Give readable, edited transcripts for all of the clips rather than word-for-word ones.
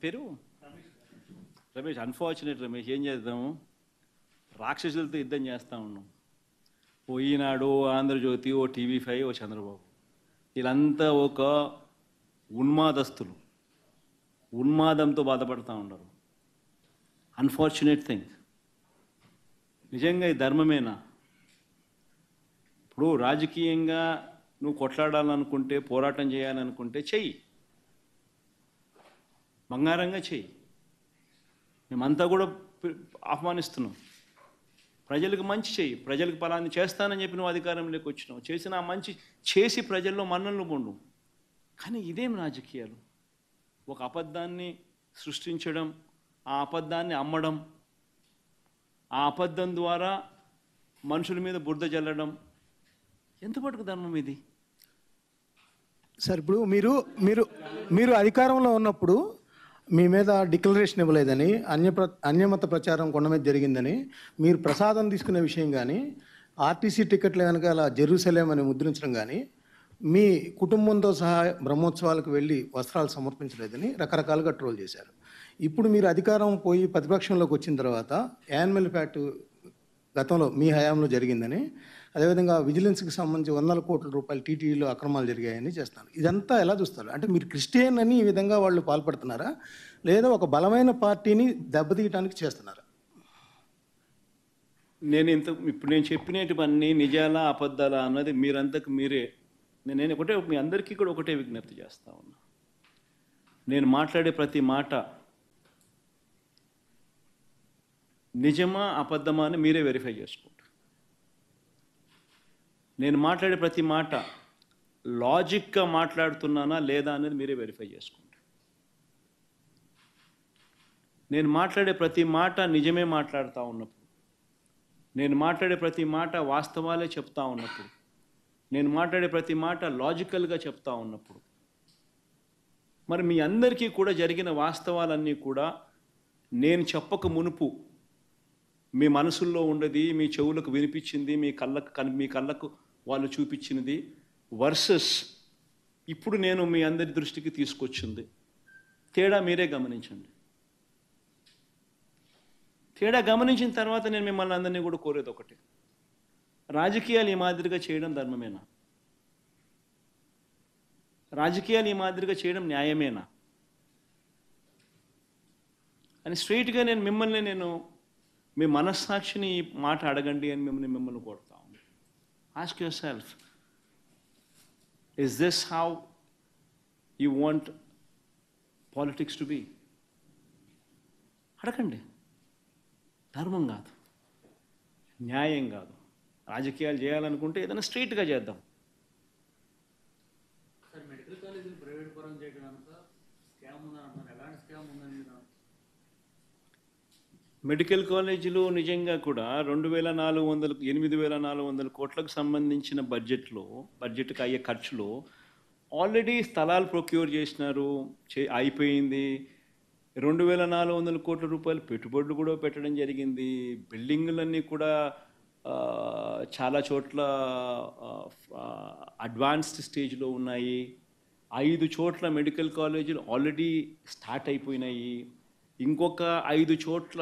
పేరు రమేష్. అన్ఫార్చునేట్ రమేష్, ఏం చేద్దాము, రాక్షసులతో యుద్ధం చేస్తూ ఉన్నాం. ఓ ఈనాడు, ఆంధ్రజ్యోతి, ఓ టీవీ5, ఓ చంద్రబాబు, వీళ్ళంతా ఒక ఉన్మాదస్తులు, ఉన్మాదంతో బాధపడుతూ ఉన్నారు. Unfortunate thing. నిజంగా ఈ ధర్మమేనా? ఇప్పుడు రాజకీయంగా నువ్వు కొట్లాడాలనుకుంటే, పోరాటం చేయాలనుకుంటే చెయ్యి, బంగారంగా చెయ్యి. మేమంతా కూడా ఆహ్వానిస్తున్నాం. ప్రజలకు మంచి చెయ్యి, ప్రజలకు ఫలాన్ని చేస్తానని చెప్పి నువ్వు అధికారంలోకి వచ్చినావు, చేసిన ఆ మంచి చేసి ప్రజల్లో మన్ననలు పొందు. కానీ ఇదేం రాజకీయాలు? ఒక అబద్ధాన్ని సృష్టించడం, ఆ అబద్ధాన్ని అమ్మడం, ఆ అబద్ధం ద్వారా మనుషుల మీద బురద జల్లడం, ఎంతవరకు ధర్మం ఇది? సార్, ఇప్పుడు మీరు మీరు మీరు అధికారంలో ఉన్నప్పుడు మీ మీద డిక్లరేషన్ ఇవ్వలేదని, అన్యమత ప్రచారం కొండ మీద జరిగిందని, మీరు ప్రసాదం తీసుకునే విషయం కానీ, ఆర్టీసీ టికెట్ల వెనకాల జెరూసలేం అని ముద్రించడం కానీ, మీ కుటుంబంతో సహా బ్రహ్మోత్సవాలకు వెళ్ళి వస్త్రాలు సమర్పించలేదని రకరకాలుగా ట్రోల్ చేశారు. ఇప్పుడు మీరు అధికారం పోయి ప్రతిపక్షంలోకి వచ్చిన తర్వాత యానిమల్ ఫ్యాట్ గతంలో మీ హయాంలో జరిగిందని, అదేవిధంగా విజిలెన్స్కి సంబంధించి వందల కోట్ల రూపాయలు టీటీడీలో అక్రమాలు జరిగాయని చేస్తున్నారు. ఇదంతా ఎలా చూస్తారు? అంటే మీరు క్రిస్టియన్ అని ఈ విధంగా వాళ్ళు పాల్పడుతున్నారా, లేదా ఒక బలమైన పార్టీని దెబ్బతీయడానికి చేస్తున్నారా? ఇప్పుడు నేను చెప్పినటువన్నీ నిజాలా అబద్ధాలా అన్నది మీరంతకు మీరే. నేను మీ అందరికీ కూడా ఒకటే విజ్ఞప్తి చేస్తా ఉన్నా. నేను మాట్లాడే ప్రతి మాట నిజమా అబద్ధమా అని మీరే వెరిఫై చేసుకుంటారు. నేను మాట్లాడే ప్రతి మాట లాజిక్గా మాట్లాడుతున్నానా లేదా అనేది మీరే వెరిఫై చేసుకుంటారు. నేను మాట్లాడే ప్రతి మాట నిజమే మాట్లాడుతూ ఉన్నప్పుడు, నేను మాట్లాడే ప్రతి మాట వాస్తవాలే చెప్తా ఉన్నప్పుడు, నేను మాట్లాడే ప్రతి మాట లాజికల్గా చెప్తా ఉన్నప్పుడు, మరి మీ అందరికీ కూడా జరిగిన వాస్తవాలన్నీ కూడా నేను చెప్పక మునుపు మీ మనసుల్లో ఉండేది, మీ చెవులకు వినిపించింది, మీ కళ్ళకు వాళ్ళు చూపించినది వర్సెస్ ఇప్పుడు నేను మీ అందరి దృష్టికి తీసుకొచ్చింది, తేడా మీరే గమనించండి. తేడా గమనించిన తర్వాత నేను మిమ్మల్ని అందరినీ కూడా కోరేది ఒకటి, రాజకీయాలు ఈ మాదిరిగా చేయడం ధర్మమేనా? రాజకీయాలు ఈ మాదిరిగా చేయడం న్యాయమేనా అని స్ట్రైట్గా నేను మీ మనస్సాక్షిని ఈ మాట అడగండి అని మిమ్మల్ని కోరుతా ఉన్నాను. Ask yourself, is this how you want politics to be? అడగండి. ధర్మం కాదు, న్యాయం కాదు. రాజకీయాలు చేయాలనుకుంటే ఏదైనా స్ట్రైట్గా చేద్దాం. సార్, మెడికల్ కాలేజీలు ప్రైవేట్ పరం చేయడానికి స్కామ్ ఉందని, ఎలాంటి స్కామ్ ఉందని? మెడికల్ కాలేజీలు నిజంగా కూడా 8,400 కోట్లకు సంబంధించిన బడ్జెట్కి అయ్యే ఖర్చులో ఆల్రెడీ స్థలాలు ప్రొక్యూర్ చేసినారు, అయిపోయింది. 2,400 కోట్ల రూపాయలు పెట్టుబడులు కూడా పెట్టడం జరిగింది. బిల్డింగులన్నీ కూడా చాలా చోట్ల అడ్వాన్స్డ్ స్టేజ్లో ఉన్నాయి. 5 చోట్ల మెడికల్ కాలేజీలు ఆల్రెడీ స్టార్ట్ అయిపోయినాయి. ఇంకొక 5 చోట్ల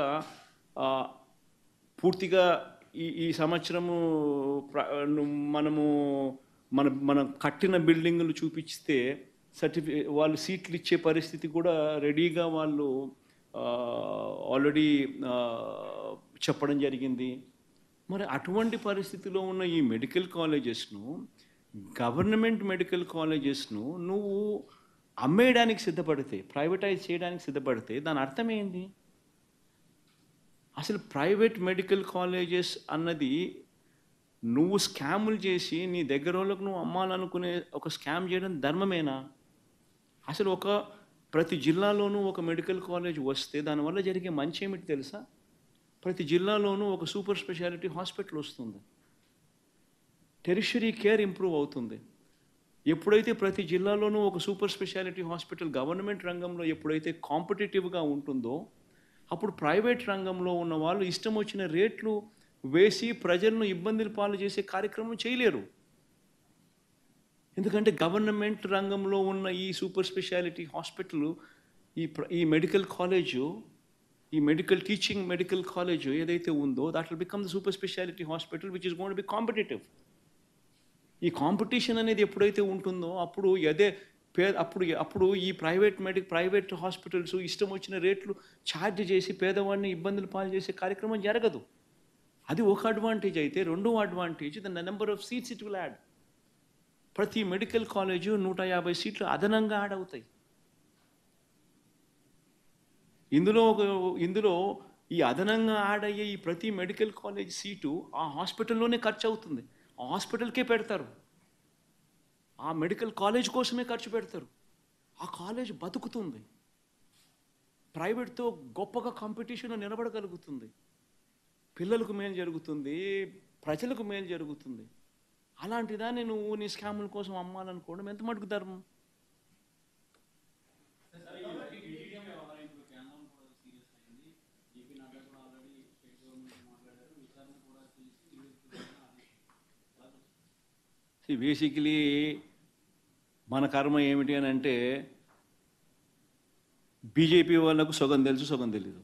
పూర్తిగా ఈ సంవత్సరము మనం కట్టిన బిల్డింగులు చూపిస్తే వాళ్ళు సీట్లు ఇచ్చే పరిస్థితి కూడా రెడీగా వాళ్ళు ఆల్రెడీ చెప్పడం జరిగింది. మరి అటువంటి పరిస్థితిలో ఉన్న ఈ మెడికల్ కాలేజెస్ను, గవర్నమెంట్ మెడికల్ కాలేజెస్ను నువ్వు అమ్మేయడానికి సిద్ధపడితే, ప్రైవేటైజ్ చేయడానికి సిద్ధపడితే దాని అర్థం ఏంది? అసలు ప్రైవేట్ మెడికల్ కాలేజెస్ అన్నది నువ్వు స్కాములు చేసి నీ దగ్గర వాళ్ళకు నువ్వు అమ్మాలనుకునే ఒక స్కామ్ చేయడం ధర్మమేనా? అసలు ప్రతి జిల్లాలోనూ ఒక మెడికల్ కాలేజ్ వస్తే దానివల్ల జరిగే మంచి ఏమిటి తెలుసా? ప్రతి జిల్లాలోనూ ఒక సూపర్ స్పెషాలిటీ హాస్పిటల్ వస్తుంది, టెరిషరీ కేర్ ఇంప్రూవ్ అవుతుంది. ఎప్పుడైతే ప్రతి జిల్లాలోనూ ఒక సూపర్ స్పెషాలిటీ హాస్పిటల్ గవర్నమెంట్ రంగంలో ఎప్పుడైతే కాంపిటేటివ్గా ఉంటుందో, అప్పుడు ప్రైవేట్ రంగంలో ఉన్న వాళ్ళు ఇష్టం వచ్చిన రేట్లు వేసి ప్రజలను ఇబ్బందులు పాలు చేసే కార్యక్రమం చేయలేరు. ఎందుకంటే గవర్నమెంట్ రంగంలో ఉన్న ఈ సూపర్ స్పెషాలిటీ హాస్పిటల్ ఈ మెడికల్ కాలేజు, ఈ మెడికల్ కాలేజు ఏదైతే ఉందో that will become the super speciality hospital which is going to be competitive. ఈ కాంపిటీషన్ అనేది ఎప్పుడైతే ఉంటుందో అప్పుడు అప్పుడు ఈ ప్రైవేట్ హాస్పిటల్స్ ఇష్టం వచ్చిన రేట్లు ఛార్జ్ చేసి పేదవాడిని ఇబ్బందులు పాలు చేసే కార్యక్రమం జరగదు. అది ఒక అడ్వాంటేజ్ అయితే, రెండో advantage the number of seats it will add. ప్రతి మెడికల్ కాలేజు 150 సీట్లు అదనంగా యాడ్ అవుతాయి. ఇందులో ఈ అదనంగా యాడ్ అయ్యే ఈ ప్రతి మెడికల్ కాలేజ్ సీటు ఆ హాస్పిటల్లోనే ఖర్చు అవుతుంది. ఆ హాస్పిటల్కే పెడతారు, ఆ మెడికల్ కాలేజ్ కోసమే ఖర్చు పెడతారు. ఆ కాలేజ్ బతుకుతుంది, ప్రైవేట్తో గొప్పగా కాంపిటీషన్లో నిలబడగలుగుతుంది, పిల్లలకు మేలు జరుగుతుంది, ప్రజలకు మేలు జరుగుతుంది. అలాంటి దాన్ని నువ్వు నీ స్కాముల కోసం అమ్మాలనుకోవడం ఎంత మటుకు ధర్మం? బేసికలీ మన కర్మ ఏమిటి అని అంటే, బీజేపీ వాళ్ళకు సగం తెలుసు, సగం తెలీదు.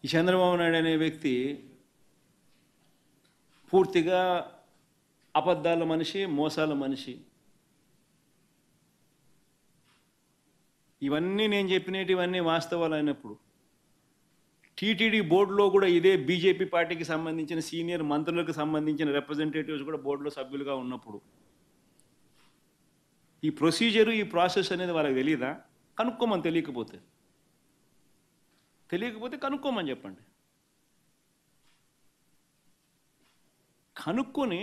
ఈ చంద్రబాబు నాయుడు అనే వ్యక్తి పూర్తిగా అబద్ధాల మనిషి, మోసాల మనిషి. ఇవన్నీ నేను చెప్పినటివన్నీ వాస్తవాలు అయినప్పుడు టీటీడీ బోర్డులో కూడా ఇదే బీజేపీ పార్టీకి సంబంధించిన సీనియర్ మంత్రులకు సంబంధించిన రిప్రజెంటేటివ్స్ కూడా బోర్డులో సభ్యులుగా ఉన్నప్పుడు ఈ ప్రొసీజరు, ఈ ప్రాసెస్ అనేది వాళ్ళకి తెలియదా? కనుక్కోమని. తెలియకపోతే కనుక్కోమని చెప్పండి. కనుక్కొని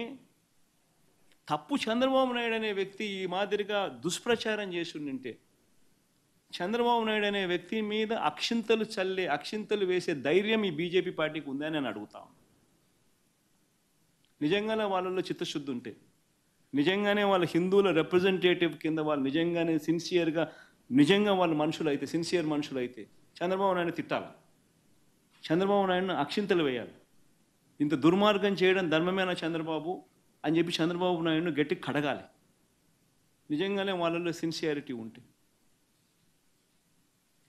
తప్పు చంద్రబాబు నాయుడు అనే వ్యక్తి ఈ మాదిరిగా దుష్ప్రచారం చేసి ఉండింటే, చంద్రబాబు నాయుడు అనే వ్యక్తి మీద అక్షింతలు వేసే ధైర్యం ఈ బీజేపీ పార్టీకి ఉందని నేను అడుగుతాను. నిజంగానే వాళ్ళలో చిత్తశుద్ధి ఉంటే, నిజంగానే వాళ్ళ హిందువుల రిప్రజెంటేటివ్ కింద వాళ్ళు నిజంగానే సిన్సియర్గా, నిజంగా వాళ్ళ మనుషులైతే, సిన్సియర్ మనుషులైతే చంద్రబాబు నాయుడు తిట్టాలి, చంద్రబాబు నాయుడును అక్షింతలు వేయాలి. ఇంత దుర్మార్గం చేయడం ధర్మమేనా చంద్రబాబు అని చెప్పి చంద్రబాబు నాయుడును గట్టి కడగాలి. నిజంగానే వాళ్ళలో సిన్సియారిటీ ఉంటే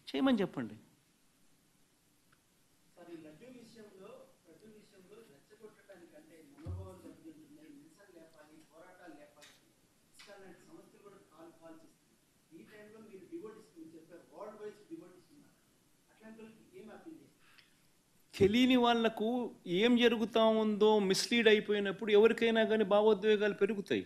చేయమని చెప్పండి. తెలియని వాళ్లకు ఏం జరుగుతూ ఉందో మిస్లీడ్ అయిపోయినప్పుడు ఎవరికైనా కానీ భావోద్వేగాలు పెరుగుతాయి.